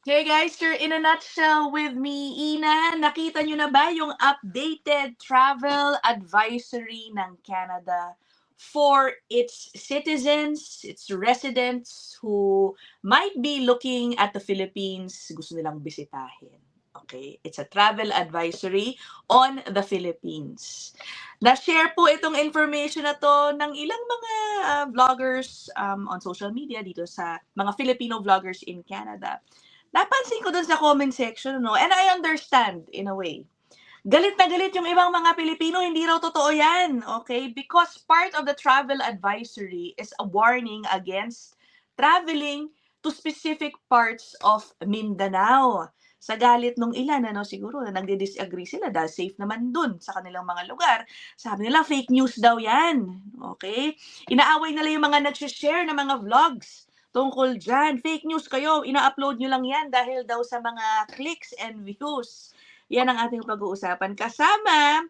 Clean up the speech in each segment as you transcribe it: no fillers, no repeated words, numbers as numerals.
Hey guys, you're in a nutshell with me, Ina. Nakita nyo na ba yung updated travel advisory ng Canada for its citizens, its residents who might be looking at the Philippines, gusto nilang bisitahin. Okay, it's a travel advisory on the Philippines. Na-share po itong information na to ng ilang mga vloggers on social media dito sa mga Filipino vloggers in Canada. Napansin ko dun sa comment section, no? And I understand in a way. Galit na galit yung ibang mga Pilipino, hindi raw totoo yan, okay? Because part of the travel advisory is a warning against traveling to specific parts of Mindanao. Sa galit nung ilan, ano, siguro nagdi-disagree sila dahil safe naman dun sa kanilang mga lugar. Sabi nila, fake news daw yan, okay? Inaaway nila yung mga nag-share ng mga vlogs tungkol dyan. Fake news kayo, ina-upload nyo lang yan dahil daw sa mga clicks and views. Yan ang ating pag-uusapan. Kasama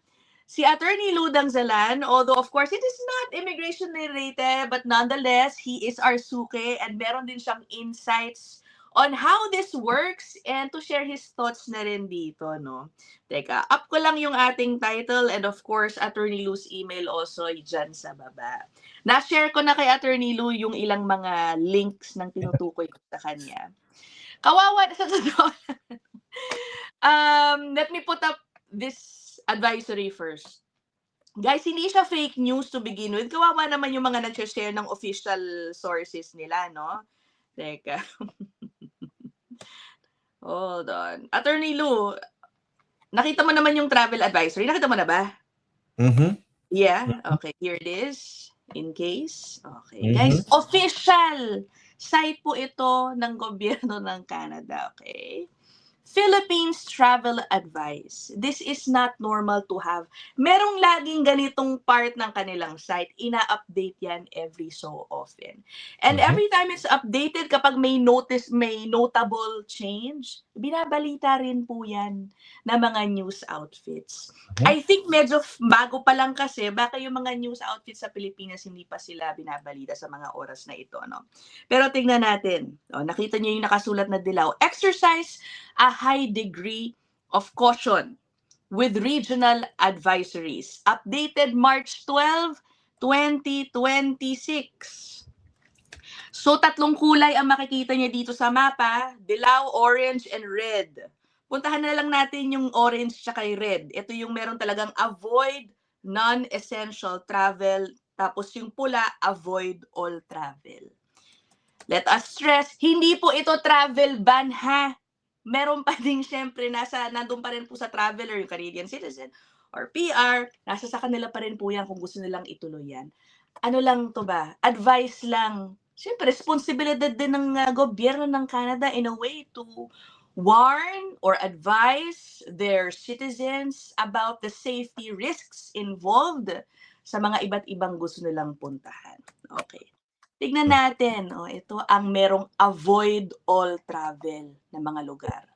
si Attorney Ludang Zalan, although of course it is not immigration related, but nonetheless, he is our suke and meron din siyang insights on how this works and to share his thoughts na rin dito, no? Teka, up ko lang yung ating title and of course, Attorney Lou's email also dyan sa baba. Na-share ko na kay Attorney Lou yung ilang mga links ng tinutukoy ko sa kanya. Kawawa sa totoo. Let me put up this advisory first. Guys, hindi siya fake news to begin with. Kawawa naman yung mga nag-share ng official sources nila, no? Teka. Hold on. Attorney Lou, nakita mo naman yung travel advisory. Nakita mo na ba? Yeah? Okay, here it is. In case. Okay. Guys, official site po ito ng gobyerno ng Canada. Okay? Philippines Travel Advice. This is not normal to have. Merong laging ganitong part ng kanilang site. Ina-update yan every so often. And every time it's updated, kapag may notable change, binabalita rin po yan na mga news outfits. I think medyo bago pa lang kasi, baka yung mga news outfits sa Pilipinas hindi pa sila binabalita sa mga oras na ito. No? Pero tingnan natin. O, nakita niyo yung nakasulat na dilaw. Exercise a high degree of caution with regional advisories. Updated March 12, 2026. So, tatlong kulay ang makikita niya dito sa mapa. Dilaw, orange, and red. Puntahan na lang natin yung orange tsaka yung red. Ito yung meron talagang avoid non-essential travel. Tapos yung pula, avoid all travel. Let us stress, hindi po ito travel ban ha. Meron pa din syempre, nandun pa rin po sa traveler, yung Canadian citizen or PR, nasa sa kanila pa rin po yan kung gusto nilang ituloy yan. Ano lang to ba? Advice lang. Syempre, responsibilidad din ng gobyerno ng Canada in a way to warn or advise their citizens about the safety risks involved sa mga iba't ibang gusto nilang puntahan. Okay. Tignan natin, ito ang merong avoid all travel na mga lugar.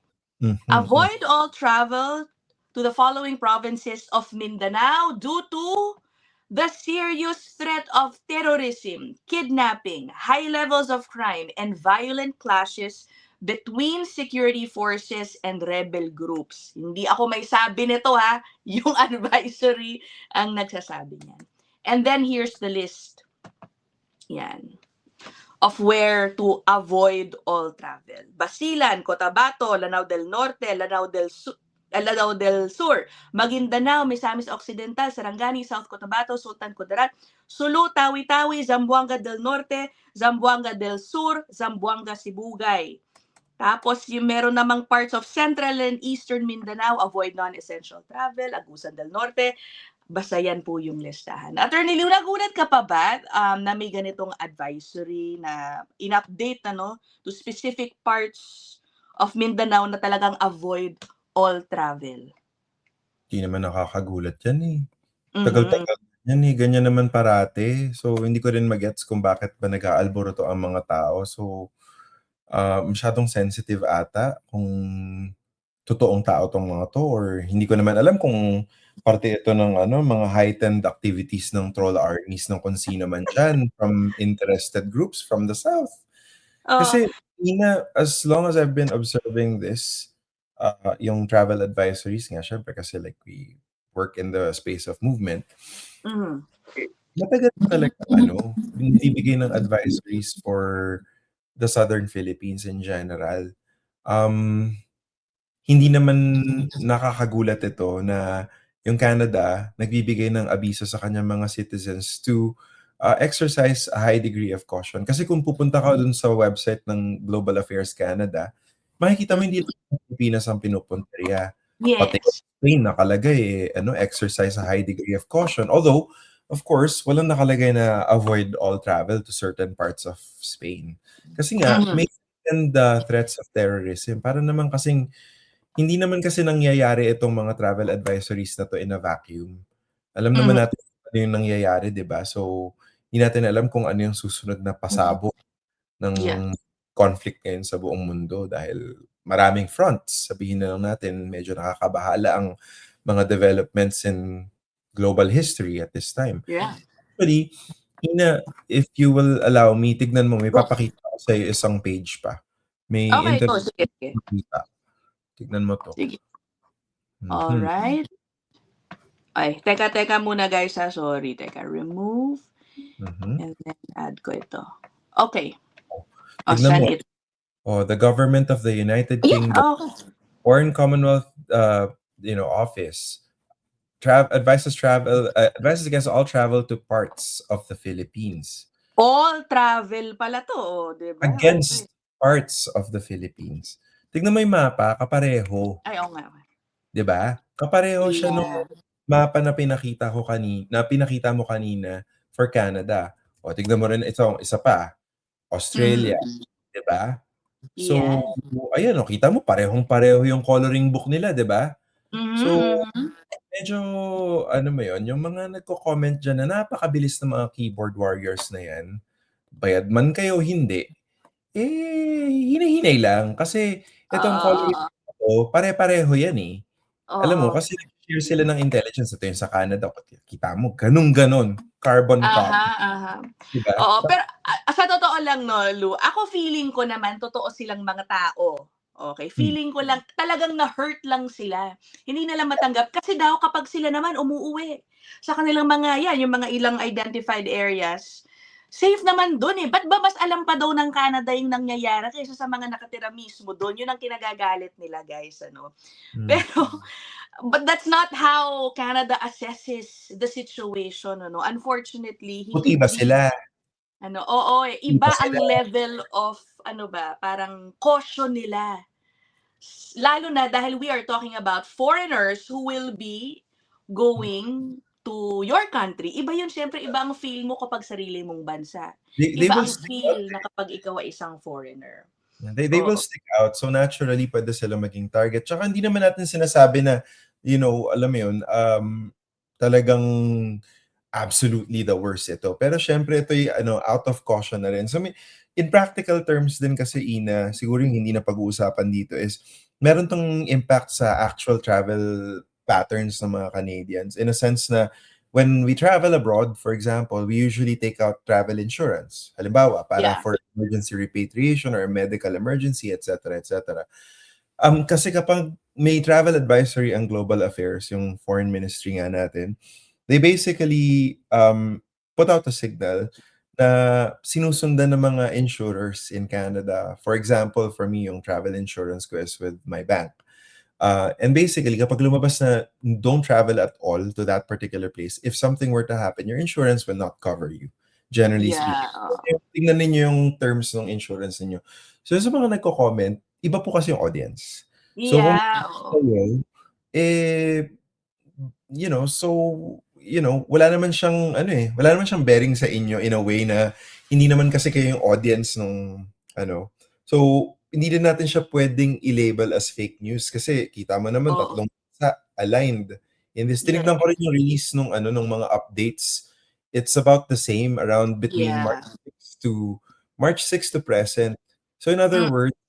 Avoid all travel to the following provinces of Mindanao due to the serious threat of terrorism, kidnapping, high levels of crime, and violent clashes between security forces and rebel groups. Hindi ako may sabi nito ha, yung advisory ang nagsasabi niyan. And then here's the list. Yan. Of where to avoid all travel. Basilan, Cotabato, Lanao del Norte, Lanao del Sur, Maguindanao, Misamis Occidental, Sarangani, South Cotabato, Sultan Kudarat, Sulu, Tawi-Tawi, Zamboanga del Norte, Zamboanga del Sur, Zamboanga Sibugay. Tapos yung meron namang parts of Central and Eastern Mindanao, avoid non-essential travel, Agusan del Norte. Basta yan po yung listahan. Attorney Liu, nagulat ka pa ba na may ganitong advisory na in-update to specific parts of Mindanao na talagang avoid all travel? Hindi naman nakakagulat yan eh. Tagal-tagal yan eh. Ganyan naman parate. So, hindi ko rin magets kung bakit ba nag-aalboroto ang mga tao. So, masyadong sensitive ata kung totoong tao tong mga to or hindi ko naman alam kung parte ito ng mga heightened activities ng troll armies ng kung sino man dyan from interested groups from the south. Oo. Kasi Ina, as long as I've been observing this, yung travel advisories nga siyempre kasi like we work in the space of movement, Mhm. matagal na talagang ano, binibigay ng advisories for the Southern Philippines in general. Um, Hindi naman nakakagulat ito na yung Canada nagbibigay ng abiso sa kanyang mga citizens to, exercise a high degree of caution. Kasi kung pupunta ka dun sa website ng Global Affairs Canada, makikita mo hindi Mm. lang Pilipinas ang pinupuntirya. Pati Yes. Spain nakalagay, ano, exercise a high degree of caution. Although, of course, walang nakalagay na avoid all travel to certain parts of Spain. Kasi nga, Mhm. may and threats of terrorism. Para naman kasing hindi naman kasi nangyayari itong mga travel advisories na 'to in a vacuum. Alam naman Mhm. natin kung ano yung nangyayari, 'di ba? So, hindi natin alam kung ano yung susunod na pasabog ng Yeah. conflict ngayon sa buong mundo dahil maraming fronts. Sabihin na lang natin medyo nakakabahala ang mga developments in global history at this time. Yeah. Actually, Ina, if you will allow me, tignan mo, may Go. papakita ko sa'yo isang page pa. May Okay, go. interview Sige, sige. kita. Tignan mo 'to. Sige. Mhm, Alright. Ay, teka muna guys ha, sorry. Teka, remove mhm. and then add ko ito. Okay. Oh, Oh, tignan mo. send it. Oh, the government of the United Yeah, Kingdom okay. Foreign Commonwealth, Office advises against all travel to parts of the Philippines. All travel pala 'to, oh, 'di ba? Okay. Against parts of the Philippines. Tignan mo yung mapa, kapareho, Ay, oo nga. 'di ba? Kapareho siya nung Yeah. mapa na pinakita mo kanina for Canada. O tignan mo rin itong isa pa, Australia, Mhm. 'di ba? So, Yeah. ayan o, kita mo parehong-pareho yung coloring book nila, 'di ba? So, Mhm, mhm. medyo ano mo yun, yung mga nagko-comment diyan na napakabilis ng mga keyboard warriors na 'yan, bayad man kayo o hindi, hinay-hinay lang kasi itong Oo, coloring oo. na 'to pare-pareho 'yan, eh. Alam mo Oo. kasi nag-share sila ng intelligence, ito yung sa Canada, kita mo gano'n-gano'n, carbon Aha, copy, aha. 'di ba? Oo, pero, sa totoo lang 'no, Lu, ako feeling ko naman totoo silang mga tao, okey? Hmm, Feeling ko lang talagang na-hurt lang sila. Hindi nila matanggap kasi daw kapag sila naman umuuwi sa kanilang mga 'yan, yung mga ilang identified areas, safe naman dun, eh. Ba't ba mas alam pa daw ng Canada yung nangyayari kaysa sa mga nakatira mismo dun? Yun ang kinagagalit nila guys, ano. hmm. Pero but that's not how Canada assesses the situation, ano. Unfortunately, Puti ba hindi sila? ano, oo, eh, Puti ba iba ang sila? level of ano ba, parang caution nila. Lalo na dahil we are talking about foreigners who will be going to your country. Iba yun, siyempre iba ang feel mo kapag sarili mong bansa. They Iba will ang stick out, feel na eh. kapag ikaw ay isang foreigner. They will Oo. stick out, so naturally puwede sila maging target. Tsaka hindi naman natin sinasabi na, alam mo yun, talagang absolutely the worst ito. Pero siyempre ito'y ano, out of caution na rin. So in practical terms din kasi Ina, siguro yung hindi napag-uusapan dito is meron 'tong impact sa actual travel patterns ng mga Canadians in a sense na when we travel abroad, for example, we usually take out travel insurance. Halimbawa, para Yeah. for emergency repatriation or medical emergency, et cetera, et cetera. Kasi kapag may travel advisory ang Global Affairs, yung foreign ministry nga natin, they basically, put out a signal na sinusundan ng mga insurers in Canada. For example, for me, yung travel insurance ko is with my bank. And basically, kapag lumabas na don't travel at all to that particular place, if something were to happen, your insurance will not cover you, generally speaking. Yeah, oo. Tingnan ninyo yung terms ng insurance ninyo. So sa mga nagko-comment, iba po kasi yung audience. So kung Yeah, oo. kayo, eh, wala naman siyang ano, wala naman siyang bearing sa inyo in a way na hindi naman kasi kayo yung audience nung ano. So, hindi din natin siya puwedeng i-label as fake news kasi kita mo naman Oo. tatlong bansa aligned in this. Yes. Tinignan ko rin yung release nung mga updates. It's about the same around between Yeah. March 6 to present. So in other Hmm, words,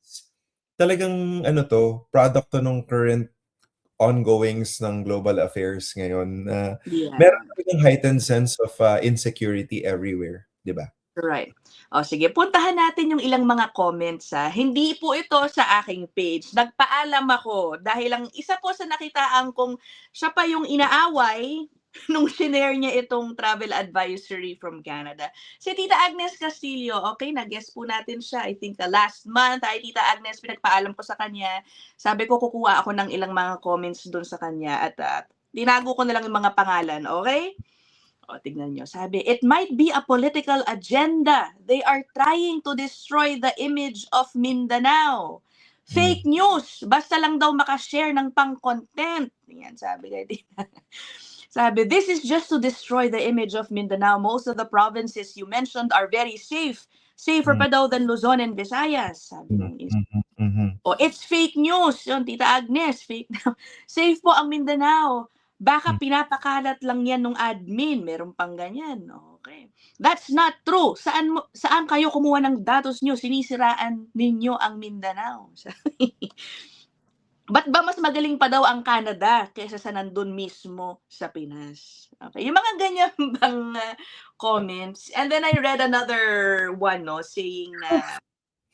talagang ano 'to, product 'to nung current ongoings ng global affairs ngayon na yeah. meron talagang heightened sense of, insecurity everywhere, 'di ba? Right. O sige, puntahan natin yung ilang mga comments, Hindi po ito sa aking page. Nagpaalam ako dahil lang isa po sa nakitaan kong siya pa yung inaaway nung shinare niya itong travel advisory from Canada. Si Tita Agnes Castillo, okay, nag-guest po natin siya. I think last month, ay Tita Agnes, pinagpaalam ko sa kanya. Sabi ko, kukuha ako ng ilang mga comments doon sa kanya at tinago ko na lang yung mga pangalan, okay? O, tignan nyo. Sabi, it might be a political agenda. They are trying to destroy the image of Mindanao. Fake news. Basta lang daw makashare ng pang-content. Yan, sabi kay Tita. Sabi, this is just to destroy the image of Mindanao. Most of the provinces you mentioned are very safe. Safer pa daw than Luzon and Visayas. Sabi ng isa. O, it's fake news. Yun, Tita Agnes, fake news. Safe po ang Mindanao. Baka pinapakalat lang yan ng admin. Meron pang ganyan. Okay. That's not true. Saan kayo kumuha ng datos nyo? Sinisiraan ninyo ang Mindanao. Ba't ba mas magaling pa daw ang Canada kaysa sa nandun mismo sa Pinas? Okay. Yung mga ganyan bang comments. And then I read another one, saying na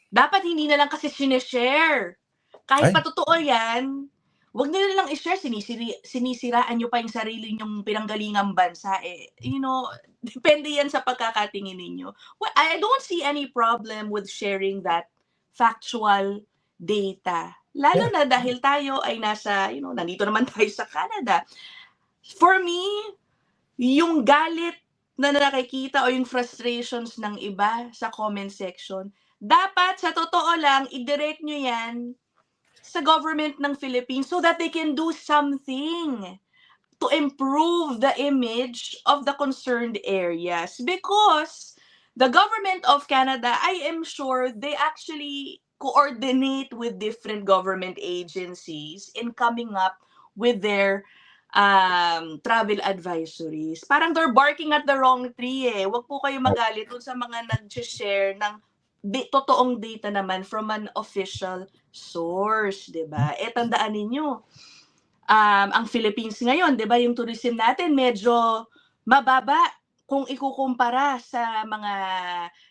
dapat hindi na lang kasi sinishare. Kahit patotoo yan, wag nyo na lang i-share, sinisiraan nyo pa yung sarili nyong pinanggalingang bansa. Depende yan sa pagkakatingin ninyo. Well, I don't see any problem with sharing that factual data. Lalo na dahil tayo ay nandito naman tayo sa Canada. For me, yung galit na nakikita o yung frustrations ng iba sa comment section, dapat sa totoo lang, i-direct nyo yan sa government ng Philippines so that they can do something to improve the image of the concerned areas. Because the government of Canada, I am sure they actually coordinate with different government agencies in coming up with their travel advisories. Parang they're barking at the wrong tree eh. Huwag po kayo magalit dun sa mga nag-share ng totoong data naman from an official source, 'di ba? Tandaan ninyo, ang Philippines ngayon, 'di ba, yung tourism natin medyo mababa kung ikukumpara sa mga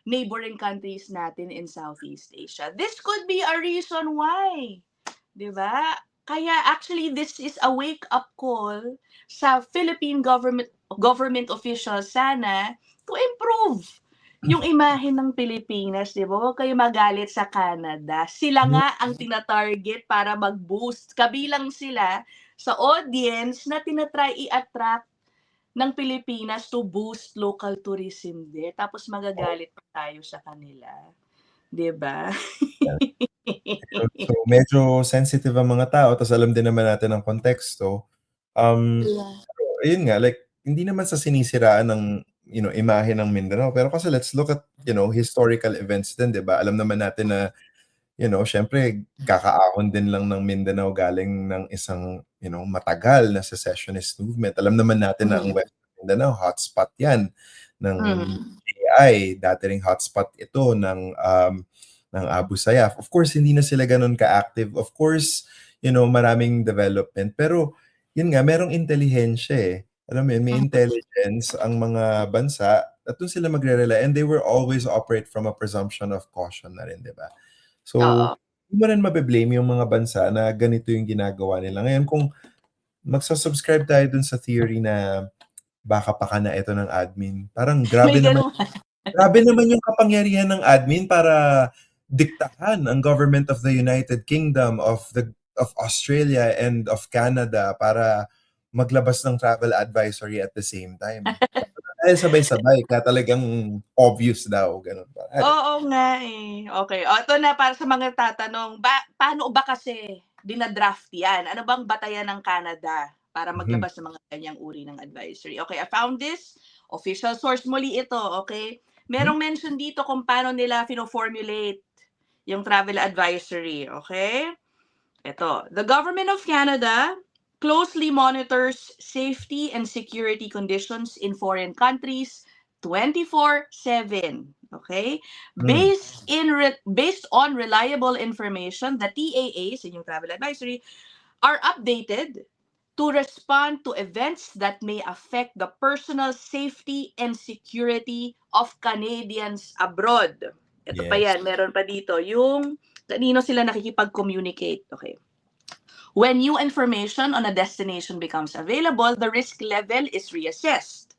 neighboring countries natin in Southeast Asia. This could be a reason why, 'di ba? Kaya actually this is a wake-up call sa Philippine government officials sana to improve yung imahe ng Pilipinas, di ba? Huwag kayo magalit sa Canada. Sila nga ang tina-target para mag-boost. Kabilang sila sa audience na tinatry i-attract ng Pilipinas to boost local tourism din. Tapos magagalit pa tayo sa kanila. Di ba? So, medyo sensitive ang mga tao, tapos alam din naman natin ang konteksto. Ayun nga, like, hindi naman sa sinisiraan ng imahe ng Mindanao. Pero kasi let's look at, historical events din, di ba? Alam naman natin na, syempre, kakaahon din lang ng Mindanao galing ng isang, matagal na secessionist movement. Alam naman natin na ang West Mindanao, hotspot yan ng AI. Dati ring hotspot ito ng Abu Sayyaf. Of course, hindi na sila ganun ka-active. Of course, maraming development. Pero, yun nga, merong intelihensya eh. Alam mo yun, may intelligence ang mga bansa at doon sila magre-rely and they will always operate from a presumption of caution na rin, di ba? So, hindi mo rin mabe-blame yung mga bansa na ganito yung ginagawa nila. Ngayon, kung magsa-subscribe tayo dun sa theory na baka paka na ito ng admin, parang grabe naman yung kapangyarihan ng admin para diktahan ang government of the United Kingdom, of Australia and of Canada para maglabas ng travel advisory at the same time. Dahil sabay-sabay, kaya talagang obvious daw. Ganun ba? Oo nga eh. Okay. Ito na para sa mga tatanong, paano ba kasi dinadraft yan? Ano bang batayan ng Canada para maglabas ng mga ganyang uri ng advisory? Okay, I found this. Official source muli ito, okay? Merong mention dito kung paano nila fino-formulate yung travel advisory, okay? Ito, the government of Canada closely monitors safety and security conditions in foreign countries 24/7. Okay? Based on reliable information, the TAAs, in yung travel advisory, are updated to respond to events that may affect the personal safety and security of Canadians abroad. Ito pa Yes. yan, meron pa dito, yung kanino sila nakikipag-communicate. Okay. When new information on a destination becomes available, the risk level is reassessed.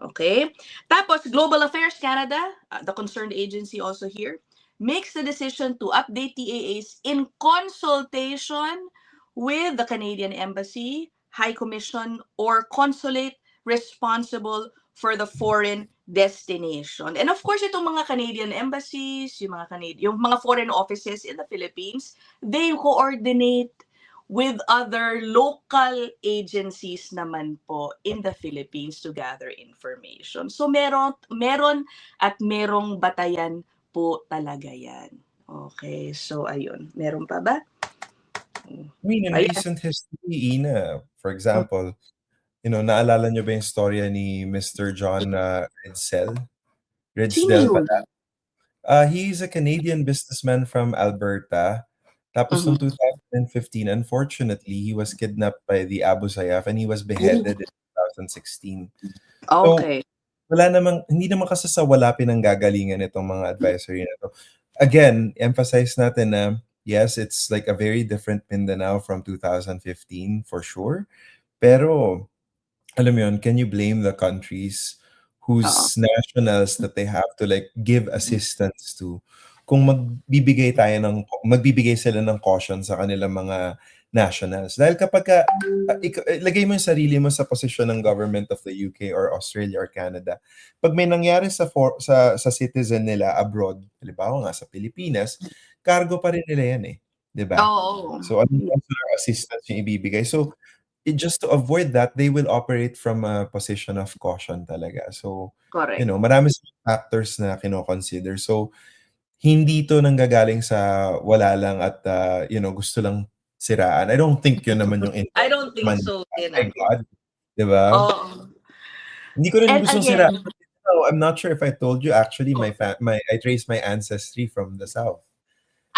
Okay? Tapos, Global Affairs Canada, the concerned agency also here, makes the decision to update TAAs in consultation with the Canadian Embassy, High Commission, or consulate responsible for the foreign destination. And of course, itong mga Canadian embassies, yung mga foreign offices in the Philippines, they coordinate with other local agencies naman po in the Philippines to gather information. So meron at merong batayan po talaga yan. Okay, so ayun. Meron pa ba? I mean, in Ayan. recent history, Ina, for example, naalala nyo ba yung storya ni Mr. John Ridsdale? Ridsdale Sino? pala. He's a Canadian businessman from Alberta. Tapos noong 2015, unfortunately, he was kidnapped by the Abu Sayyaf and he was beheaded in 2016. Okay. So, hindi naman kasi sa wala pinanggagalingan itong mga advisory na to. Again, emphasize natin na yes, it's like a very different Mindanao from 2015 for sure. Pero, alam mo yun, can you blame the countries whose nationals that they have to like give assistance to kung magbibigay sila ng caution sa kanilang mga nationals? Dahil kapag lagay mo yung sarili mo sa posisyon ng government of the UK or Australia or Canada, pag may nangyari sa citizen nila abroad, halimbawa nga sa Pilipinas, cargo pa rin nila yan eh, 'di ba? Oo. So anong consular assistance yung ibibigay? So just to avoid that, they will operate from a position of caution talaga. So, Correct. marami silang factors na kino-consider. So, hindi to nanggagaling sa wala lang at, gusto lang siraan. I don't think yun naman yung intention. I don't think so. Thank God. Diba? Oo. Hindi ko rin And gustong again, siraan. I'm not sure if I told you, actually, I traced my ancestry from the South.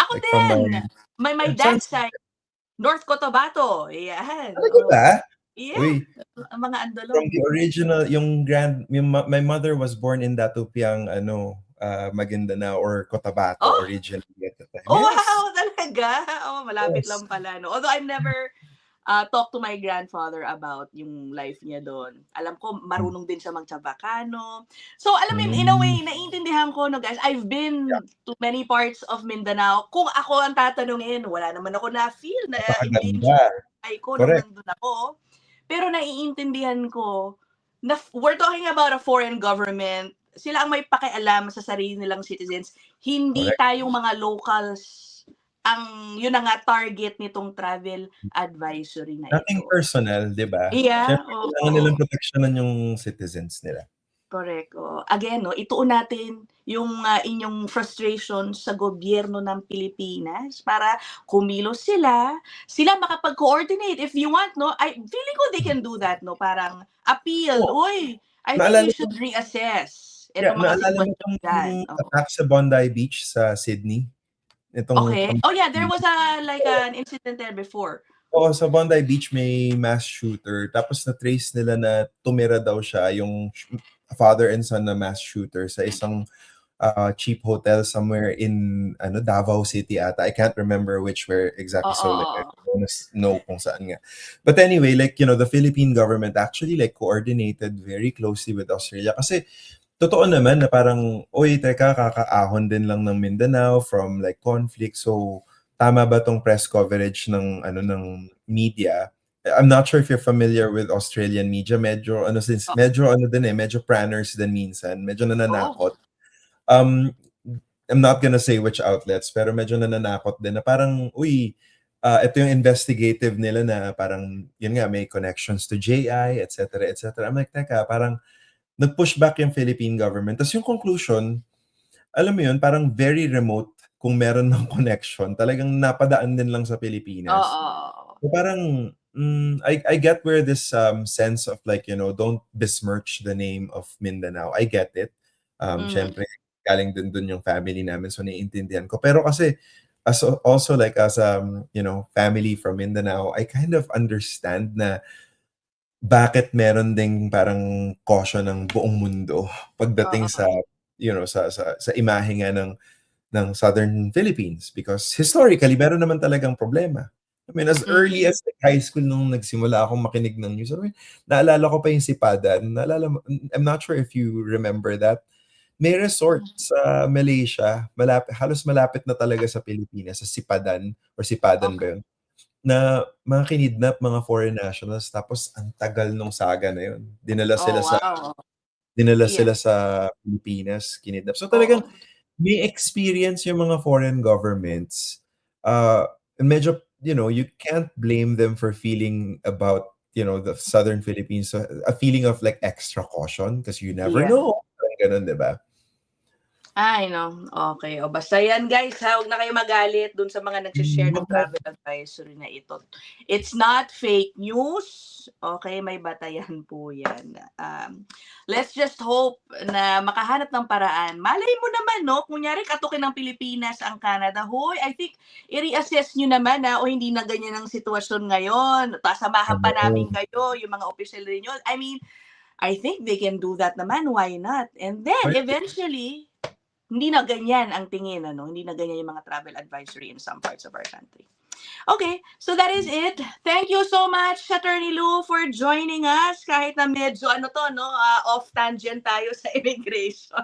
Ako Like from din. My dad's side, North Cotabato. Yan. Talaga ba? Yeah. Uy, Mga Andalong. from the original, my mother was born in Datupiang, Maguindanao or Cotabato originally at the time. Oh, Yes. wow, talaga? Oh, malapit Yes. lang pala, no? Although I've never talked to my grandfather about yung life niya doon. Alam ko, marunong din siya mag-Chavacano. So, alam mo, in a way, naiintindihan ko, no, guys, I've been to many parts of Mindanao. Kung ako ang tatanungin, wala naman ako na-feel na ay ko nung nandun ako. Pero naiintindihan ko na we're talking about a foreign government. Sila ang may pakialam sa sarili nilang citizens. Hindi tayong mga locals yun na nga target nitong travel advisory na ito. Nothing personal, di ba? Yeah. Siyempre, kailangan nilang proteksyonan yung citizens nila. Correct. Again, ituon natin yung inyong frustration sa gobyerno ng Pilipinas para kumilos sila makapag-coordinate. If you want, no, I feeling ko they can do that, no, parang appeal. Uy, I think you should reassess. Naalala mo itong attack sa Bondi Beach sa Sydney? Okay. Oh yeah, there was an incident there before. Oo, sa Bondi Beach may mass shooter. Tapos na-trace nila na tumira daw siya, yung father and son na mass shooter sa isang cheap hotel somewhere in Davao City ata. I can't remember where exactly. So like, I don't know kung saan nga. But anyway, like, the Philippine government actually like coordinated very closly with Australia kasi totoo naman na parang, oy, teka, kakaahon din lang ng Mindanao from like conflict. So, tama ba tong press coverage ng media? I'm not sure if you're familiar with Australian media. Medyo pranners din minsan. Medyo nananakot. I'm not gonna say which outlets, pero medyo nananakot din na parang, uy, ito yung investigative nila na parang, yun nga, may connections to JI, etc., etc. I'm like, teka, parang, nag-push back yung Philippine government. Tapos yung conclusion, alam mo yun, parang very remote kung meron ng connection. Talagang napadaan din lang sa Pilipinas. So parang, I get where this sense of like, don't besmirch the name of Mindanao. I get it. Syempre, galing din dun yung family namin. So naiintindihan ko. Pero kasi, as family from Mindanao, I kind of understand na bakit meron ding parang caution ng buong mundo pagdating sa, Oo. sa imahe nga ng Southern Philippines because historically meron naman talagang problema. I mean, as early Mm. as like, high school nung nagsimula akong makinig ng news, I mean, naalala ko pa yung Sipadan. I'm not sure if you remember that. May resort sa Malaysia, halos malapit na talaga sa Pilipinas, sa Sipadan or Sipadan Okay. ba yun? Na mga kinidnap mga foreign nationals tapos ang tagal nung saga na yun. Oh, wow. Dinala Yeah. sila sa Pilipinas, kinidnap. So talagang Oo. may experience yung mga foreign governments. Medyo, you can't blame them for feeling about, the Southern Philippines, a feeling of like extra caution because you never Yeah. know. Parang ganun, di ba? Ay 'no, okey. O basta 'yan guys ha, 'wag na kayong magalit dun sa mga nagse-share ng Wag na. travel advisory na ito. It's not fake news, okey, may batayan po 'yan. Let's just hope na makahanap ng paraan. Malay mo naman 'no, kunyari katukin ng Pilipinas ang Canada, "Hoy, I think i-reassess niyo naman, o hindi na ganyan ang sitwasyon ngayon, samahan pa namin kayo, yung mga opisyal ninyo." I mean, I think they can do that naman, why not? And then eventually hindi na ganyan ang tingin ano, hindi na ganyan yung mga travel advisory in some parts of our country. Okay, so that is it. Thank you so much, Attorney Lou, for joining us kahit na medyo ano 'to 'no, off tangent tayo sa immigration.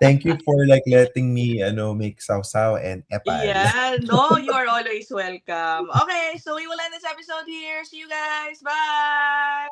Thank you for like letting me make sausaw and epal. Yeah, no, you are always welcome. Okay, so we will end this episode here. See you guys. Bye.